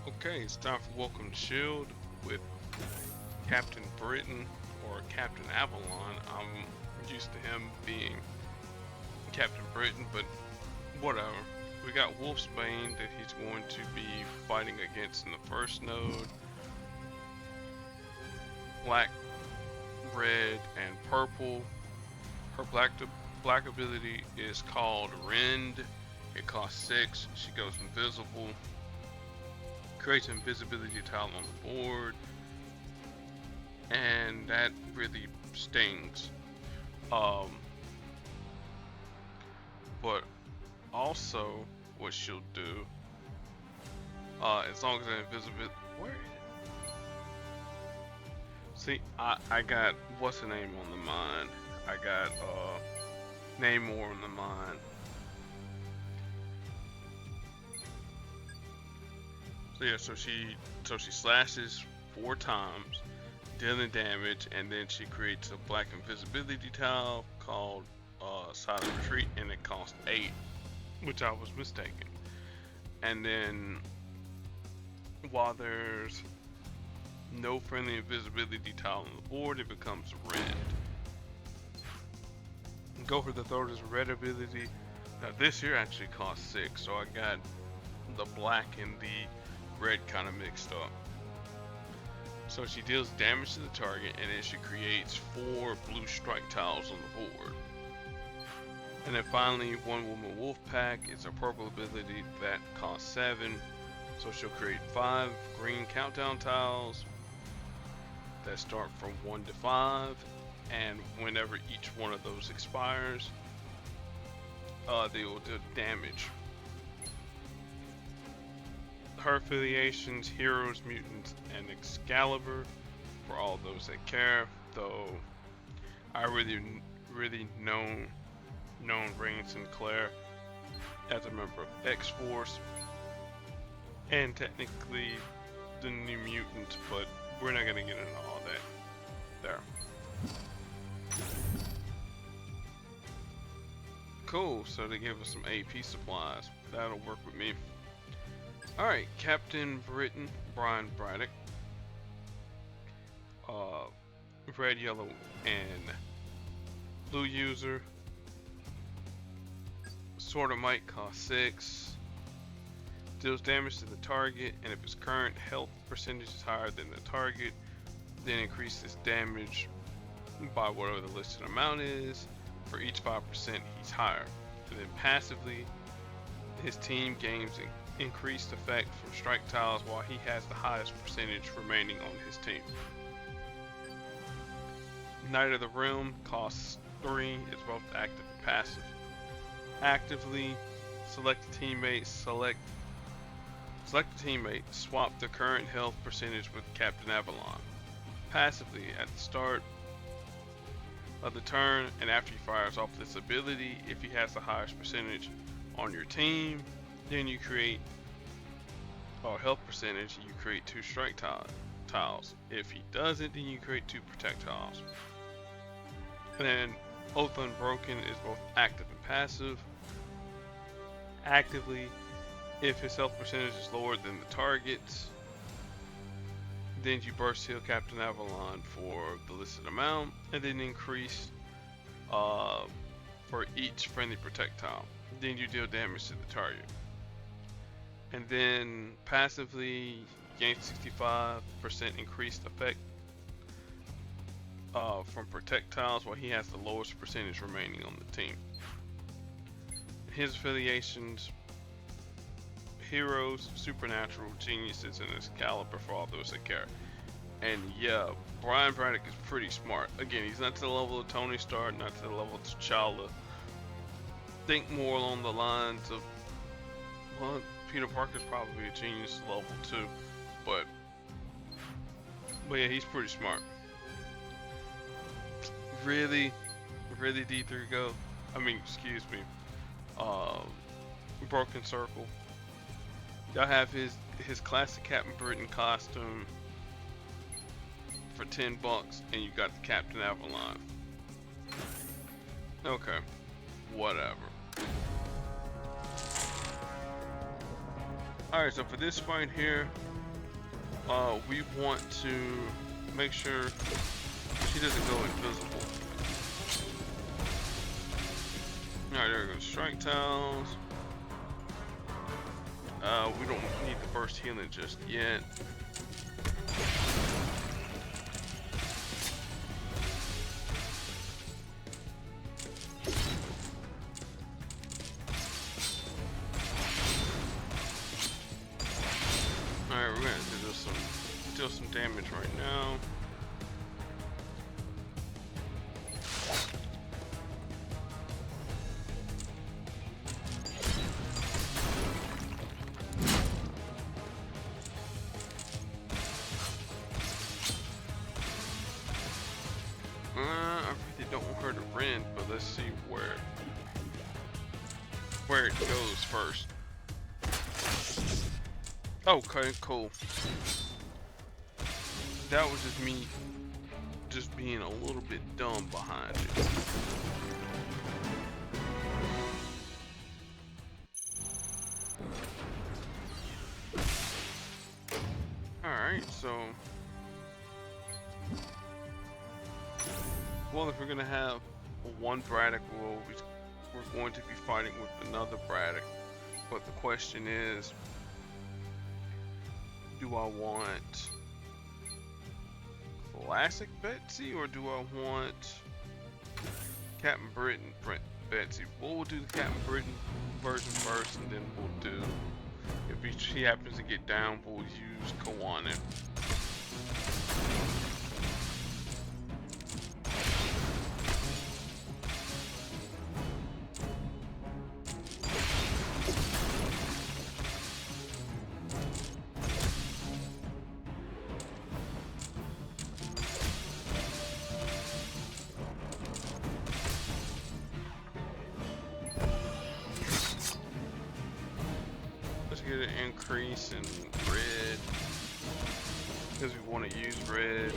Okay, it's time for Welcome to S.H.I.E.L.D. with Captain Britain or Captain Avalon. I'm used to him being Captain Britain, but whatever. We got Wolfsbane that he's going to be fighting against in the first node. Black, red, and purple. Her black ability is called Rend. It costs 6. She goes invisible. Creates an invisibility tile on the board, and that really stings. But also what she'll do, as long as that invisibility, where is it? See, I got what's the name on the mind? I got Namor on the mind. So yeah, so she slashes 4 times, dealing damage, and then she creates a black invisibility tile called Silent Retreat, and it costs 8, which I was mistaken. And then while there's no friendly invisibility tile on the board, it becomes red. Go for the throat as a red ability. Now this here actually costs 6, so I got the black and the red kind of mixed up. So she deals damage to the target, and then she creates 4 blue strike tiles on the board. And then finally, One Woman Wolf Pack is a purple ability that costs 7. So she'll create 5 green countdown tiles that start from 1 to 5, and whenever each one of those expires, they will do damage. Her affiliations: Heroes, Mutants, and Excalibur, for all those that care. Though I really known Rain Sinclair as a member of X-Force, and technically the New Mutants, but we're not gonna get into all that there. Cool, so they give us some AP supplies. That'll work with me. Alright, Captain Britain, Brian Braddock. Red, yellow, and blue user. Sword of Might costs 6. Deals damage to the target, and if his current health percentage is higher than the target, then increases damage by whatever the listed amount is. For each 5% he's higher. And then passively, his team gains increased effect from strike tiles while he has the highest percentage remaining on his team. Knight of the Realm costs 3. It's both active and passive. Actively, select a teammate, swap the current health percentage with Captain Avalon. Passively, at the start of the turn and after he fires off this ability, if he has the highest percentage on your team, then you create health percentage, you create 2 strike tiles. If he doesn't, then you create 2 protect tiles. And then Oath Unbroken is both active and passive. Actively, if his health percentage is lower than the target's, then you burst heal Captain Avalon for the listed amount, and then increase for each friendly protect tile. Then you deal damage to the target. And then passively, gain 65% increased effect from projectiles while he has the lowest percentage remaining on the team. His affiliations: Heroes, Supernatural, Geniuses, and Excalibur, for all those that care. And yeah, Brian Braddock is pretty smart. Again, he's not to the level of Tony Stark, not to the level of T'Challa. Think more along the lines of, well, Peter Parker's probably a genius level too, but yeah, he's pretty smart. Really D3 go. I mean, excuse me. Broken Circle. Y'all have his classic Captain Britain costume for $10, and you got the Captain Avalon. Okay, whatever. Alright, so for this fight here, we want to make sure she doesn't go invisible. Alright, there goes strike tiles. We don't need the burst healing just yet. Alright, we're gonna deal some damage right now. I really don't want her to rend, but let's see where it goes first. Okay, cool. That was just me just being a little bit dumb behind it. Alright, so well, if we're gonna have one Braddock, we're going to be fighting with another Braddock. But the question is, do I want classic Betsy or do I want Captain Britain Betsy? We'll do the Captain Britain version first, and then we'll do, if she happens to get down, we'll use Kawanin. Get an increase in red because we want to use red.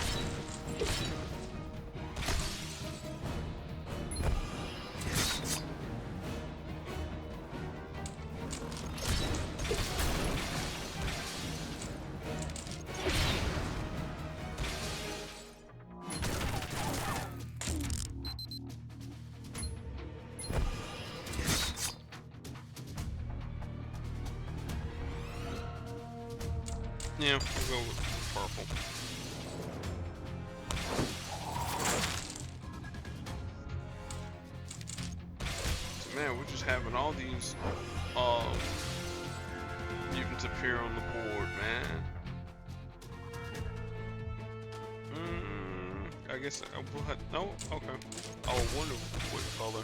Yeah, we'll go with purple. So man, we're just having all these mutants appear on the board, man. I guess I will have, no, okay. I wonder what color.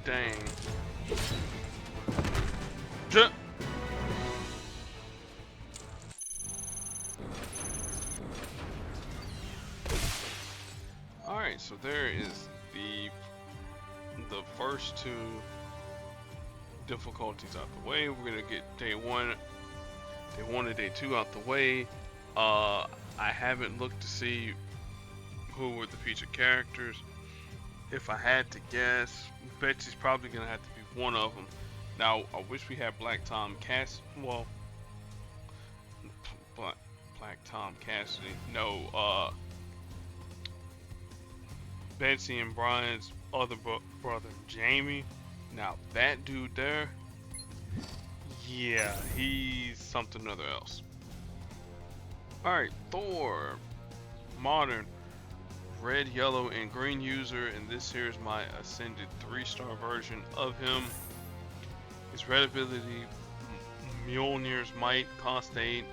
Dang. Alright, so there is the first two difficulties out the way. We're gonna get day one and day two out the way. I haven't looked to see who were the featured characters. If I had to guess, Betsy's probably gonna have to be one of them. Now, I wish we had Black Tom Cassidy. No, Betsy and Brian's other brother, Jamie. Now, that dude there, yeah, he's something other else. Alright, Thor, modern. Red, yellow, and green user, and this here is my ascended 3-star version of him. His red ability, Mjolnir's Might, cost 8,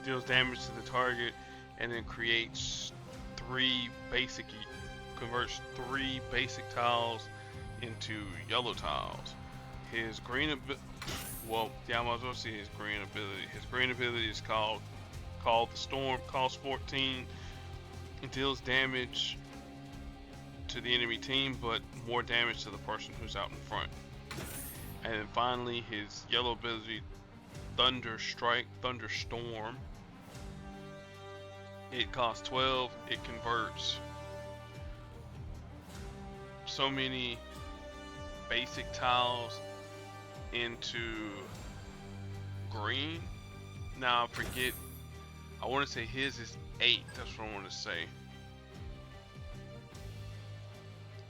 deals damage to the target, and then converts 3 basic tiles into yellow tiles. His green ability, well, yeah, I might as well see his green ability. His green ability is called the Storm, costs 14. It deals damage to the enemy team, but more damage to the person who's out in front. And then finally, his yellow ability, Thunderstorm, It costs 12. It converts so many basic tiles into green. Now I forget. I want to say his is 8. That's what I want to say.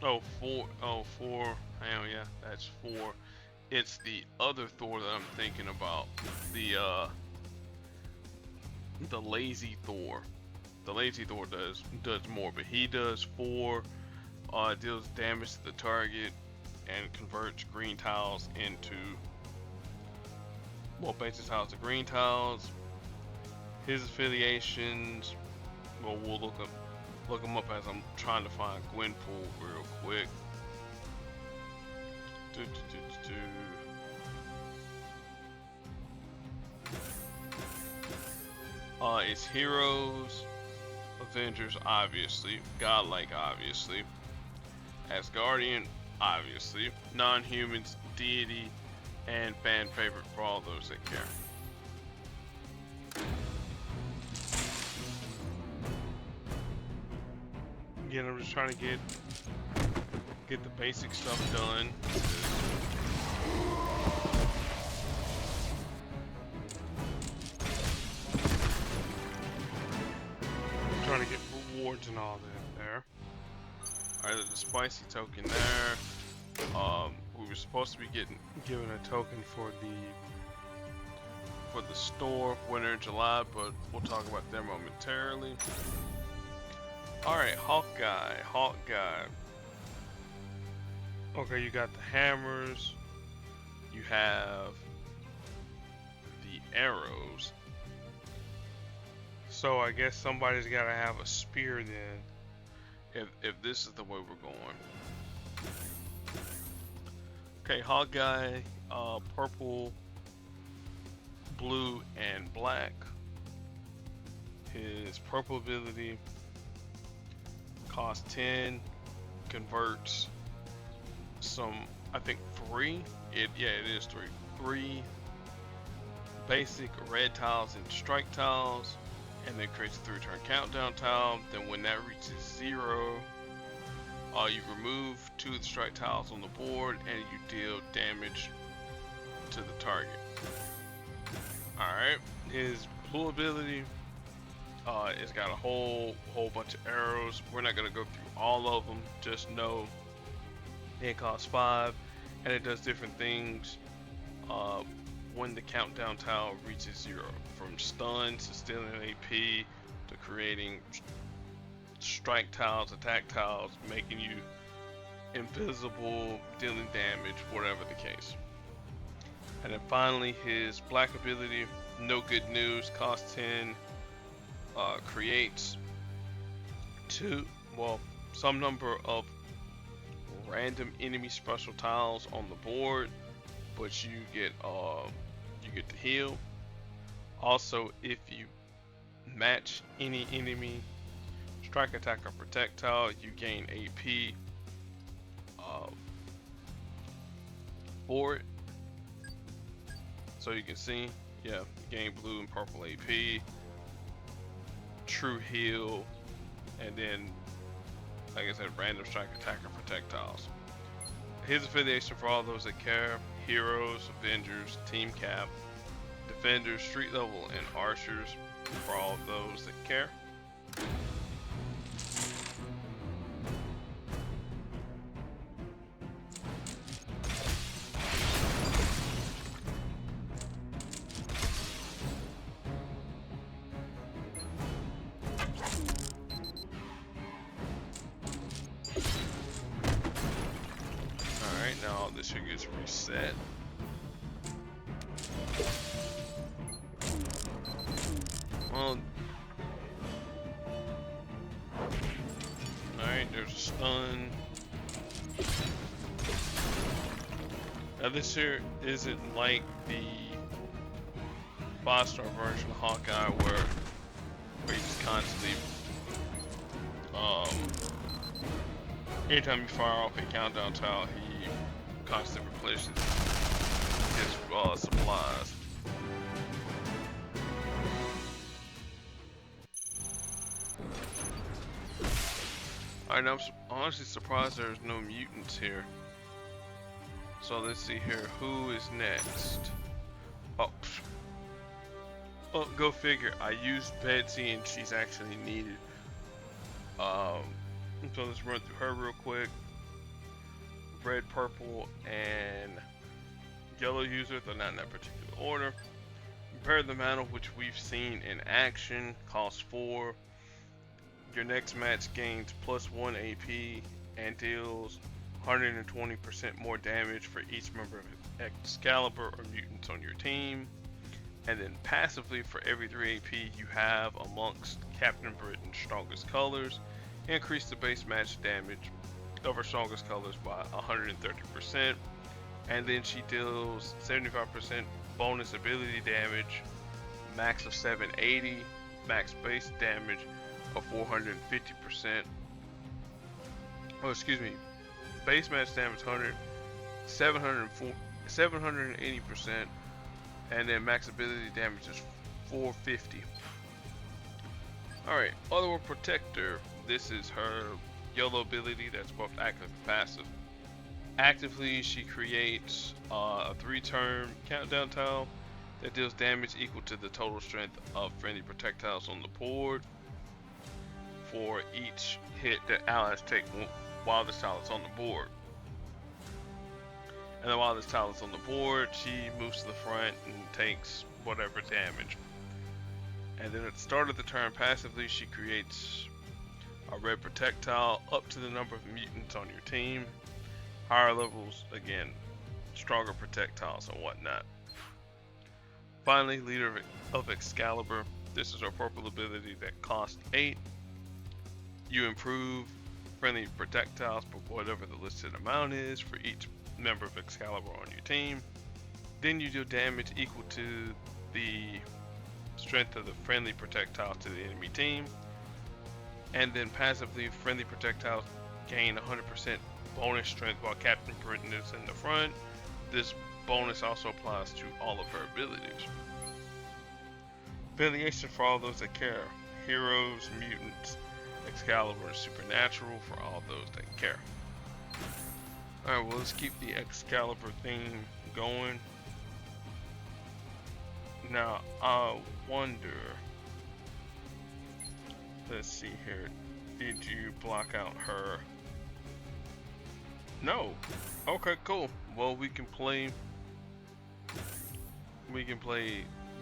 Oh, 4. Oh, 4. Hang on, yeah, that's 4. It's the other Thor that I'm thinking about. The lazy Thor. The lazy Thor does more, but he does 4. Deals damage to the target and converts green tiles into basic tiles to green tiles. His affiliations. Well, we'll look them up as I'm trying to find Gwenpool real quick. It's heroes, Avengers, obviously, Godlike, obviously, Asgardian, obviously, non-humans, deity, and fan favorite for all those that care. Again, I'm just trying to get the basic stuff done. I'm trying to get rewards and all that there. Alright, there's a spicy token there. We were supposed to be given a token for the store winter in July, but we'll talk about them momentarily. Alright, Hawkeye. Okay, you got the hammers. You have the arrows. So I guess somebody's gotta have a spear then. If this is the way we're going. Okay, Hawkeye, purple, blue, and black. His purple ability costs 10, converts some, I think 3. It is 3. 3 basic red tiles into strike tiles, and then creates a 3-turn countdown tile. Then when that reaches 0, you remove 2 of the strike tiles on the board and you deal damage to the target. Alright, his blue ability, it's got a whole bunch of arrows. We're not gonna go through all of them. Just know it costs 5, and it does different things when the countdown tile reaches 0. From stuns to stealing AP to creating strike tiles, attack tiles, making you invisible, dealing damage, whatever the case. And then finally, his black ability, no good news, costs 10, creates some number of random enemy special tiles on the board, but you get to heal. Also, if you match any enemy strike, attack, or protect tile, you gain AP for it. So you can see, yeah, gain blue and purple AP, true heal, and then, like I said, random strike, attack, or protect tiles. His affiliation for all those that care: heroes, Avengers, Team Cap, Defenders, Street Level, and Archers for all those that care. Alright, now all this shit gets reset. Well, alright, there's a stun. Now this here isn't like the 5-star version of Hawkeye where you just constantly, anytime you fire off a countdown tile, he constantly replenishes his supplies. Alright, I'm honestly surprised there's no mutants here. So let's see here. Who is next? Oh, oh, go figure. I used Betsy and she's actually needed. So let's run through her real quick. Red, purple, and yellow user, though not in that particular order. Prepare the mantle, which we've seen in action. Costs 4. Your next match gains +1 AP and deals 120% more damage for each member of Excalibur or mutants on your team. And then passively, for every 3 AP you have amongst Captain Britain's strongest colors, increase the base match damage of her strongest colors by 130%. And then she deals 75% bonus ability damage, max of 780, max base damage of 450%. Oh, excuse me. Base match damage 780%, and then max ability damage is 450. Alright, Otherworld Protector. This is her yellow ability that's both active and passive. Actively, she creates a 3-turn countdown tile that deals damage equal to the total strength of friendly projectiles on the board for each hit that allies take while this tile is on the board. And then while this tile is on the board, she moves to the front and takes whatever damage. And then at the start of the turn, passively, she creates a red projectile up to the number of mutants on your team. Higher levels, again, stronger projectiles and whatnot. Finally, Leader of Excalibur. This is our purple ability that costs 8. You improve friendly projectiles by whatever the listed amount is for each member of Excalibur on your team. Then you deal damage equal to the strength of the friendly projectiles to the enemy team. And then passively, friendly projectiles gain 100% bonus strength while Captain Britain is in the front. This bonus also applies to all of her abilities. Affiliation for all those that care. Heroes, mutants, Excalibur, and Supernatural for all those that care. Alright, well, let's keep the Excalibur theme going. Now, I wonder... Let's see here. Did you block out her? No. Okay, cool. Well, we can play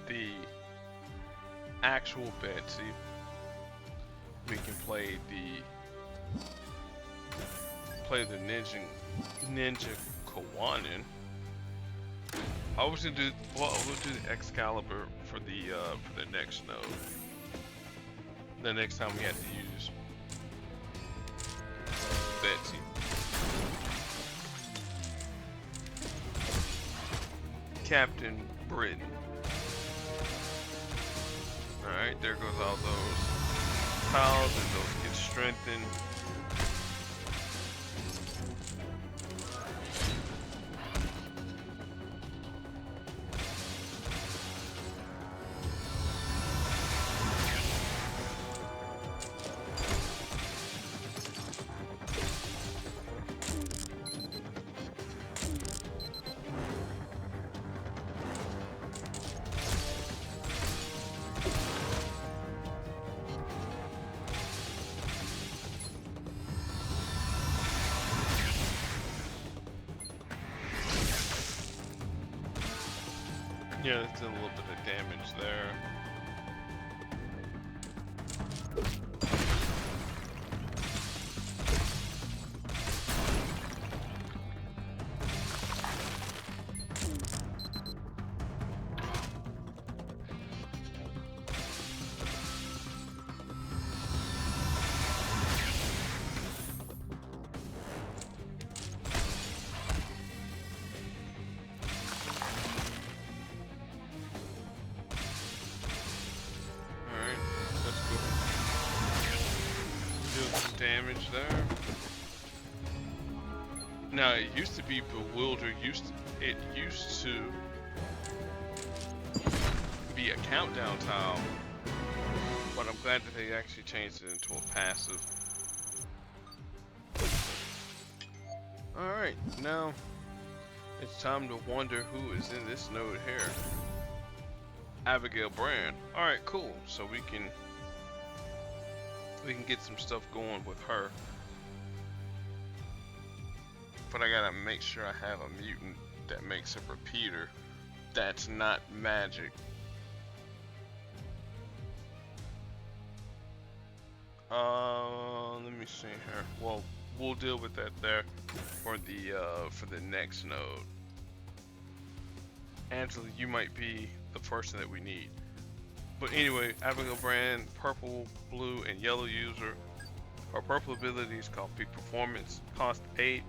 the actual Betsy. We can play the Ninja Kawanin. I was gonna do we'll do the Excalibur for the next node. The next time we have to use Betsy. Captain Britain. Alright, there goes all those tiles, and those get strengthened. Yeah, it's a little bit of damage there. Damage there. Now it used to be Bewilder. It used to be a countdown tile, but I'm glad that they actually changed it into a passive. Alright, now it's time to wonder who is in this node here. Abigail Brand. Alright, cool. So we can get some stuff going with her. But I gotta make sure I have a mutant that makes a repeater that's not magic. Let me see here. Well, we'll deal with that there for the next node. Angela, you might be the person that we need. But anyway, Abigail Brand, purple, blue, and yellow user. Her purple ability is called Peak Performance, cost 8.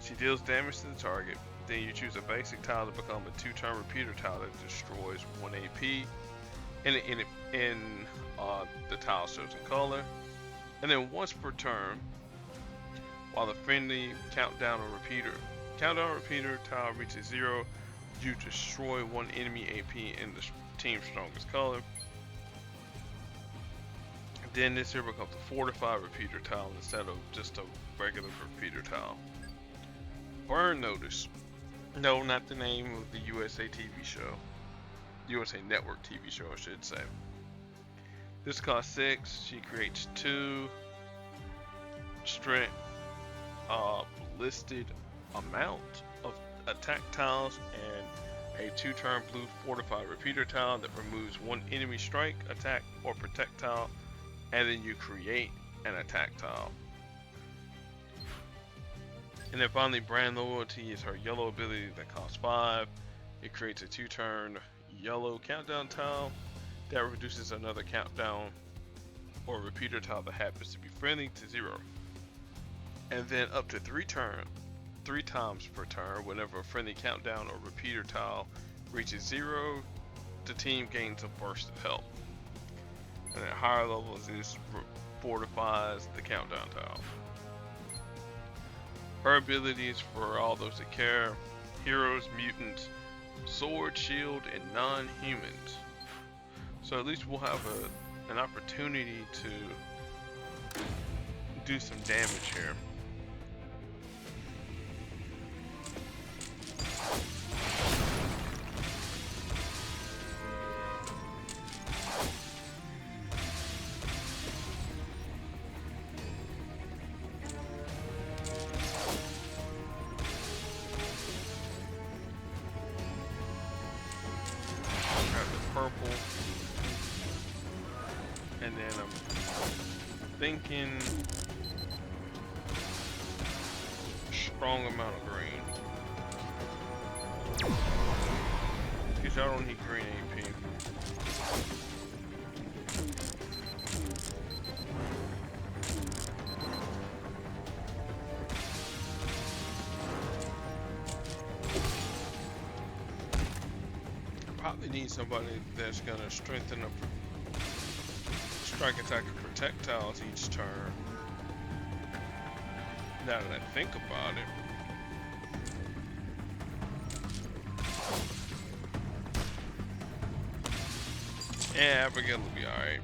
She deals damage to the target. Then you choose a basic tile to become a 2-turn repeater tile that destroys 1 AP. In the tile's chosen color. And then once per turn, while the friendly countdown repeater tile reaches 0, you destroy 1 enemy AP in the team's strongest color. Then this here becomes a fortified repeater tile instead of just a regular repeater tile. Burn Notice. No, not the name of the USA TV show. USA Network TV show, I should say. This costs 6. She creates 2 strength listed amount of attack tiles and a 2-turn blue fortified repeater tile that removes 1 enemy strike, attack, or protect tile, and then you create an attack tile. And then finally, Brand Loyalty is her yellow ability that costs 5. It creates a 2-turn yellow countdown tile that reduces another countdown or repeater tile that happens to be friendly to 0. And then up to 3 times per turn, whenever a friendly countdown or repeater tile reaches 0, the team gains a burst of health. And at higher levels, this fortifies the countdown tile. Her abilities for all those that care: heroes, mutants, sword, shield, and non-humans. So at least we'll have an opportunity to do some damage here. Purple, and then I'm thinking strong amount of green, because I don't need green AP. Probably need somebody that's gonna strengthen up strike, attack, and protect tiles each turn. Now that I think about it. Yeah, Abigail will be alright.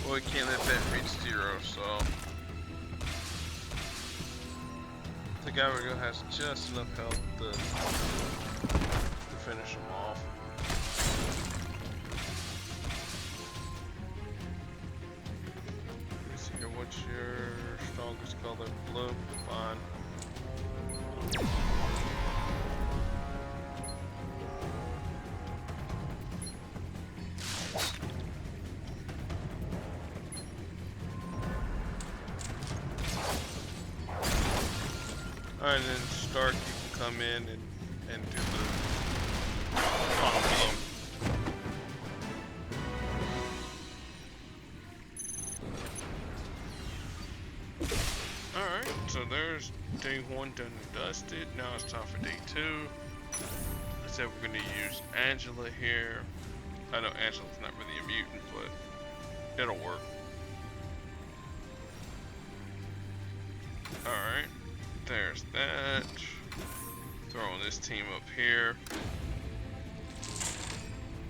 Well, we can't let that reach 0, so I think Abigail has just enough health to finish him off. Let's see here, what's your strongest color? Blue? Fine. Alright, then Stark, you can come in and do the combo. So there's day 1 done and dusted. Now it's time for day 2. I said we're gonna use Angela here. I know Angela's not really a mutant, but it'll work. Alright, there's that. Throwing this team up here.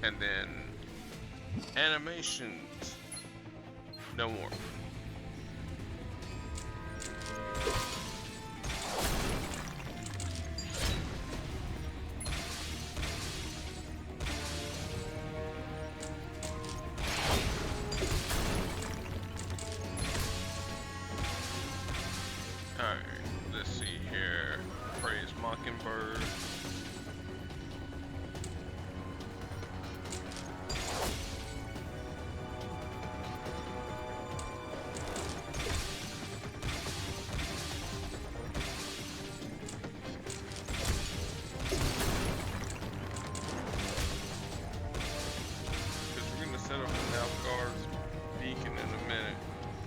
And then animations. No more. Alright, let's see here. Praise Mockingbird.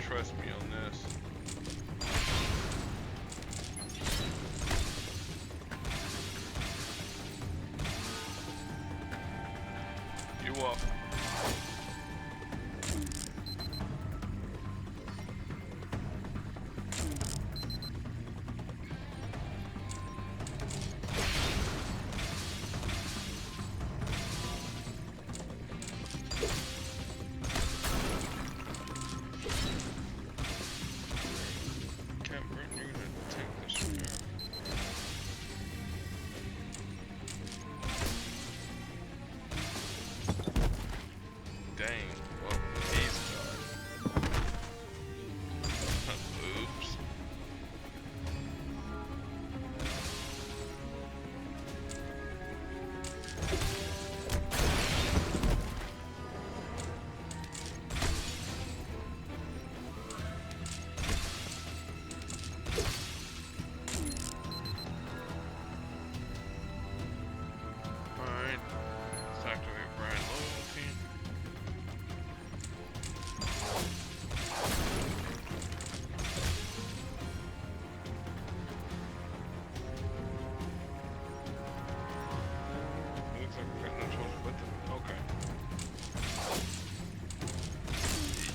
Trust me on this. You're welcome. Dang, well, he's done. Oops. Alright, let's activate Brian loyalty. Looks like we've got no choice but to. Okay.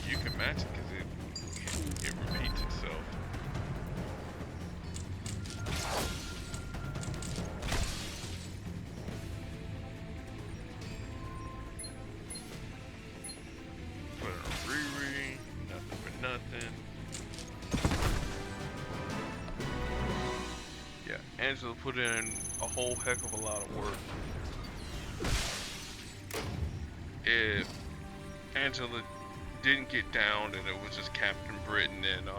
You can match it because it repeats itself. Put it on Riri, nothing for nothing. Yeah, Angela put in a whole heck of a lot of work. If Angela didn't get down and it was just Captain Britain and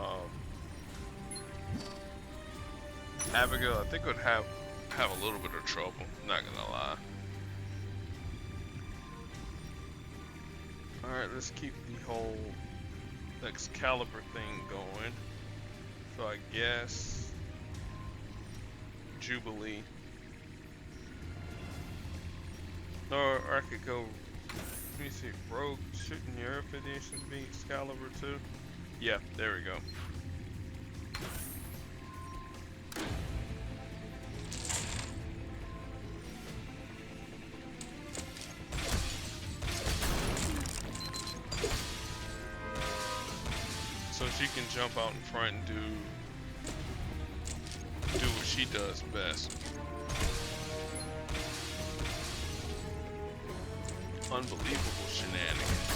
Abigail, I think would have a little bit of trouble, not gonna lie. Alright, let's keep the whole Excalibur thing going. So I guess Jubilee. Or I could go, let me see, Rogue, shouldn't your edition be Excalibur too? Yeah, there we go. So she can jump out in front and do what she does best. Unbelievable shenanigans.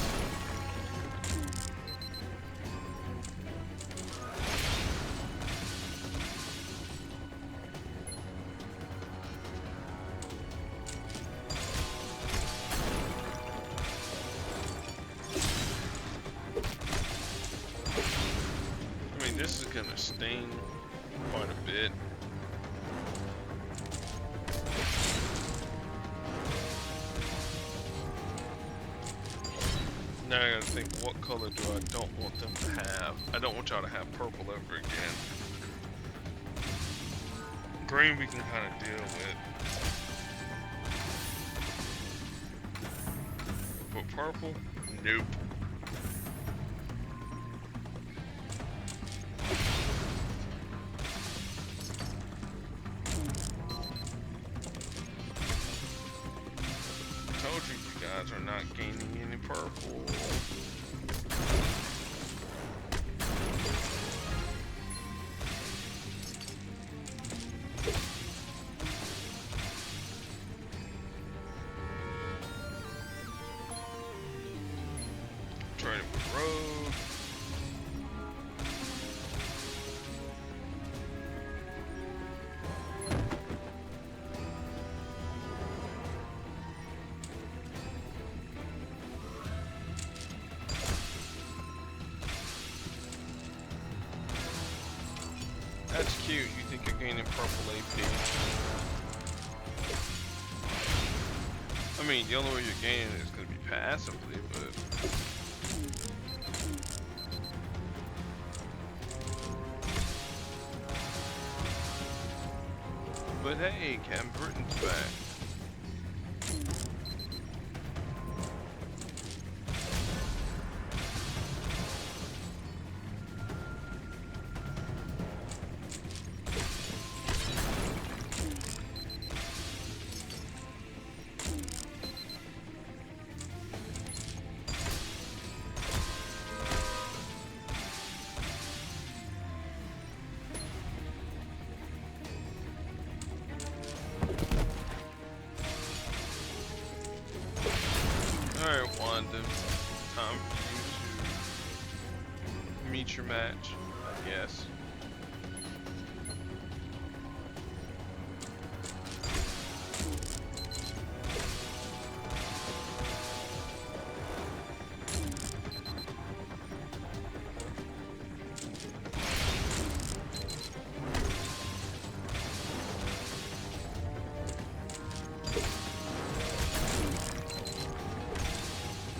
I mean, this is gonna sting quite a bit. Now I gotta think, what color do I don't want them to have? I don't want y'all to have purple ever again. Green we can kind of deal with. But purple? Nope. guys are not gaining any purple. Trading with Rogue. That's cute. You think you're gaining purple AP. I mean, the only way you're gaining is going to be passively, but... But hey, Cam Britain's back. Alright, Wanda, time for you to meet your match, I guess.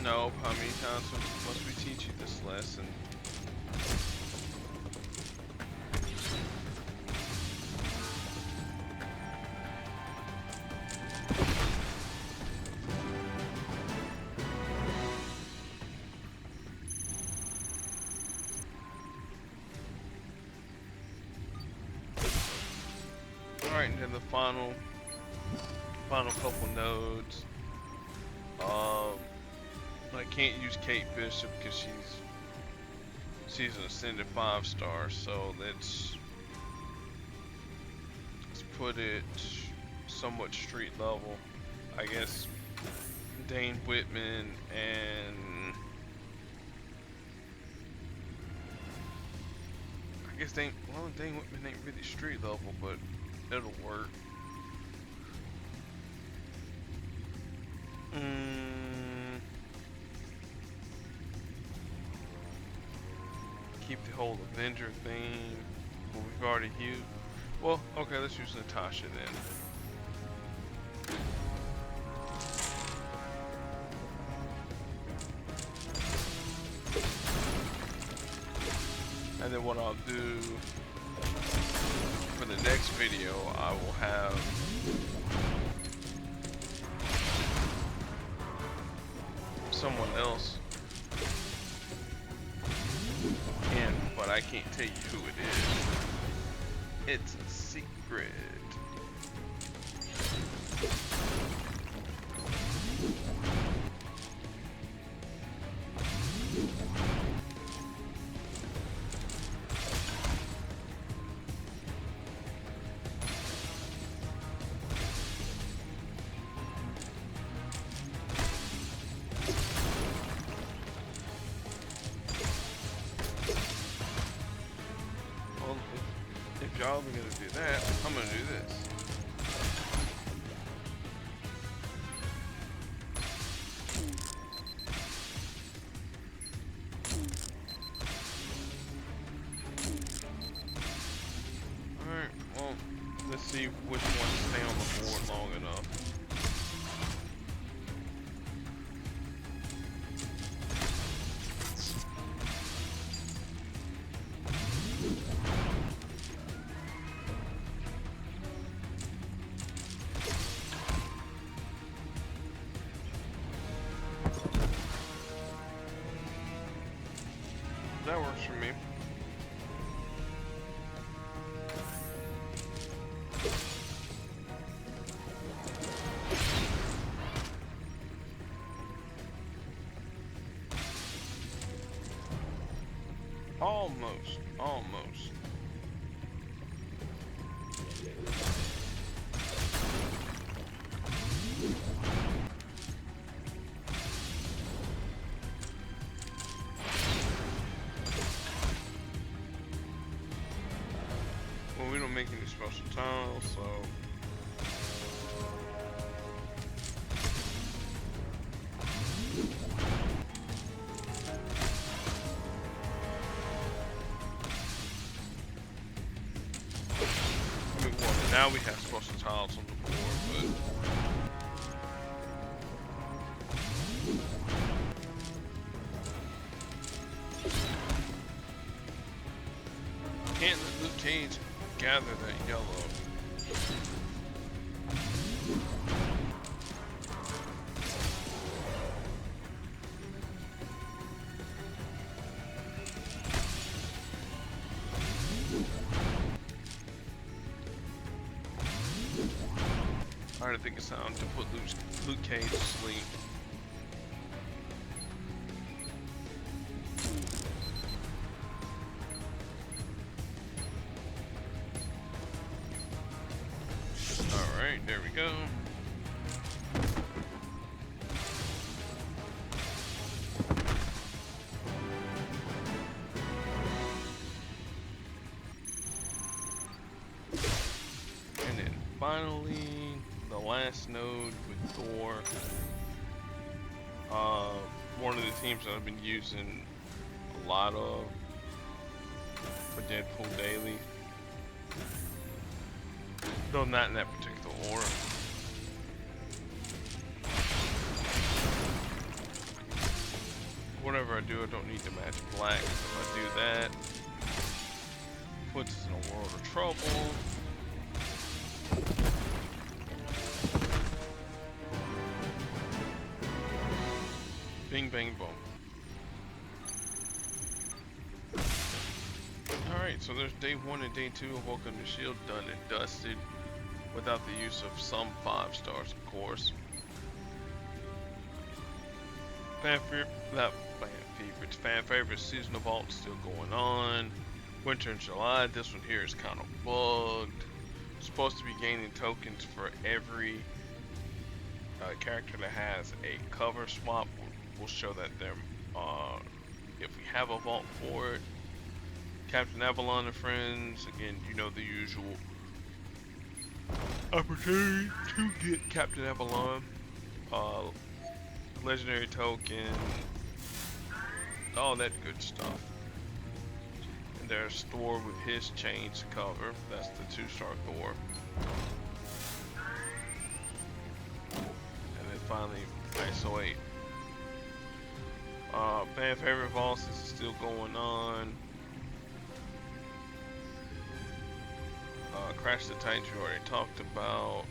Nope, how many times must we teach you this lesson? Alright, and then the final couple nodes. I can't use Kate Bishop because she's an ascended 5-star, so let's put it somewhat street level. I guess Dane Whitman and I guess Dane Whitman ain't really street level, but it'll work. Keep the whole Avenger theme. Well, we've already used. Well, okay, let's use Natasha then. And then what I'll do for the next video, I will have someone else in, but I can't tell you who it is. It's a secret. If y'all are gonna do that, I'm gonna do this. Alright, well, let's see which ones stay on the board long enough. That works for me. Almost. Almost. Well, we don't make any special tiles, so... I mean, well, now we have special tiles on the board, but... Can't let Luke Cage gather that yellow. Alright, I think it's time to put Luke Cage to sleep. Alright, there we go. And then finally, the last node with Thor. One of the teams that I've been using a lot of for Deadpool Daily. Though not in that particular order. Whatever I do, I don't need to match black. If I do that, puts us in a world of trouble. Bing, bang, boom. Alright, so there's day 1 and day 2 of Welcome to S.H.I.E.L.D. done and dusted. Without the use of some 5 stars, of course. Fan favorite seasonal vault still going on. Winter and July, this one here is kind of bugged. Supposed to be gaining tokens for every character that has a cover swap. We'll show that there if we have a vault for it. Captain Avalon and friends, again, you know the usual opportunity to get Captain Avalon, legendary token, all that good stuff. And there's Thor with his chains cover. That's the 2-star Thor. And then finally, S.H.I.E.L.D. Fan favorite vaults is still going on. Crash the Titans we already talked about.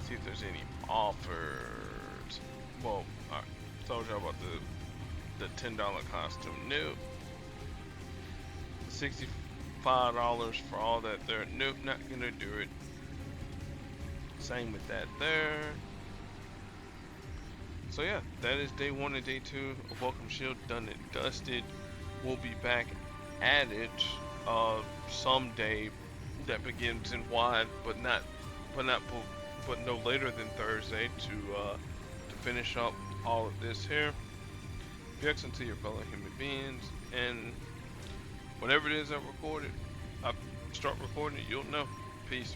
See if there's any offers. Well, I told you about the $10 costume. Nope. $65 for all that there. Nope, not gonna do it. Same with that there. So yeah, that is day 1 and day 2 of Welcome to S.H.I.E.L.D. done and dusted. We'll be back at it someday. That begins in wide, but no later than Thursday to finish up all of this here. Be excellent to your fellow human beings, and whatever it is I start recording it, you'll know. Peace.